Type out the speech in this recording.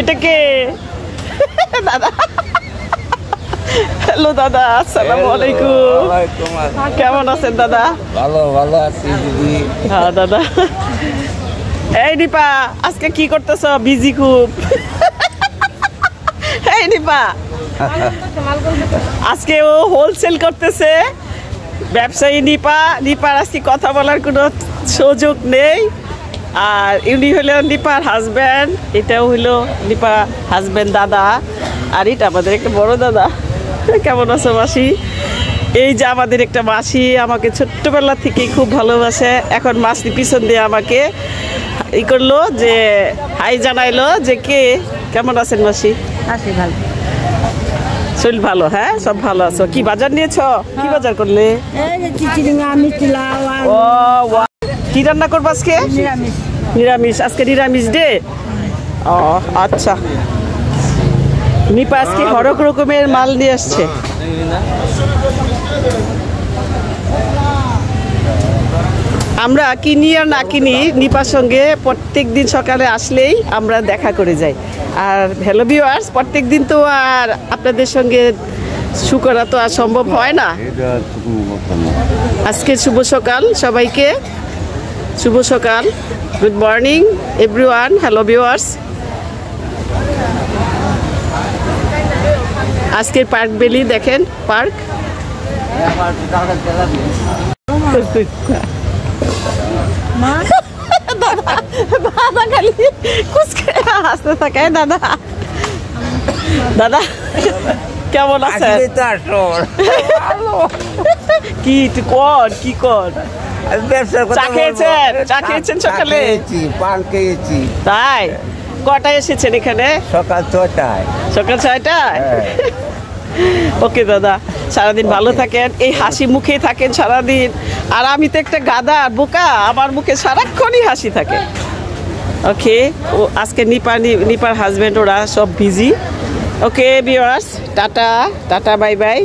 এটা কে দাদা? হ্যালো দাদা, আসসালামু আলাইকুম। কেমন আছেন দাদা? ভালো ভালো আছি দিদি। হ্যাঁ দাদা। এই দীপা, আজকে কি করতেছ? বিজি খুব। এই দীপা, আজকে ও হোলসেল করতেছে, ব্যবসায়ী দীপা। দীপার আজকে কথা বলার কোনো সুযোগ নেই। আর ইনি হলো দীপার হাজব্যান্ড, এটাও হইলো দীপা হাজব্যান্ড দাদা, আর এটা আমাদের একটা বড় দাদা। কেমন আছো মাসি? এই যে আমাদের একটা মাসি আমাকে ছোট্টবেলা থেকেই খুব ভালোবাসে। এখন মাসি পিছন দিয়ে আমাকে ই করলো, যে হাই জানাইলো যে কে কেমন আছেন মাসি? আছি ভালো। শরীর ভালো? হ্যাঁ, সব ভালো আছো। কি বাজার নিয়েছো? কি বাজার করলে? এই যে চিচিঙ্গা, মিষ্টি লাউ আর ও ওয়া, কি রান্না করবো আজকে? নিরামিষ। নিরামিষ, আজকে নিরামিষ ডে। ও আচ্ছা। নিপা আজকে হরেক রকমের মাল নিয়ে আসছে। আমরা কিনি আর না কিনি, নিপার সঙ্গে প্রত্যেক দিন সকালে আসলেই আমরা দেখা করে যাই। আর হ্যালো ভিউয়ার্স, প্রত্যেক দিন তো আর আপনাদের সঙ্গে শু করা তো আর সম্ভব হয় না। আজকে শুভ সকাল সবাইকে, শুভ সকাল, good morning everyone. Hello viewers, আজকের পার্ক বেলি দেখেন, পার্ক। দাদা খালি কুচকে হাসতে থাকে। দাদা দাদা কেমন আছে? কি কর, কি কর? চা খেয়েছেন? চা খেয়েছেন সকালে? পান খেয়েছি। তাই? কটায় এসেছেন এখানে? সকাল 6টায়। সকাল 6টায়? ওকে দাদা, সারাদিন ভালো থাকেন, এই হাসি মুখে থাকেন সারাদিন। আর আমি তো একটা গাদা বোকা, আমার মুখে সারাক্ষণই হাসি থাকে। ওকে, ও আজকে নিপার হাজব্যান্ড ওরা সব busy. Okay viewers, tata tata, bye bye.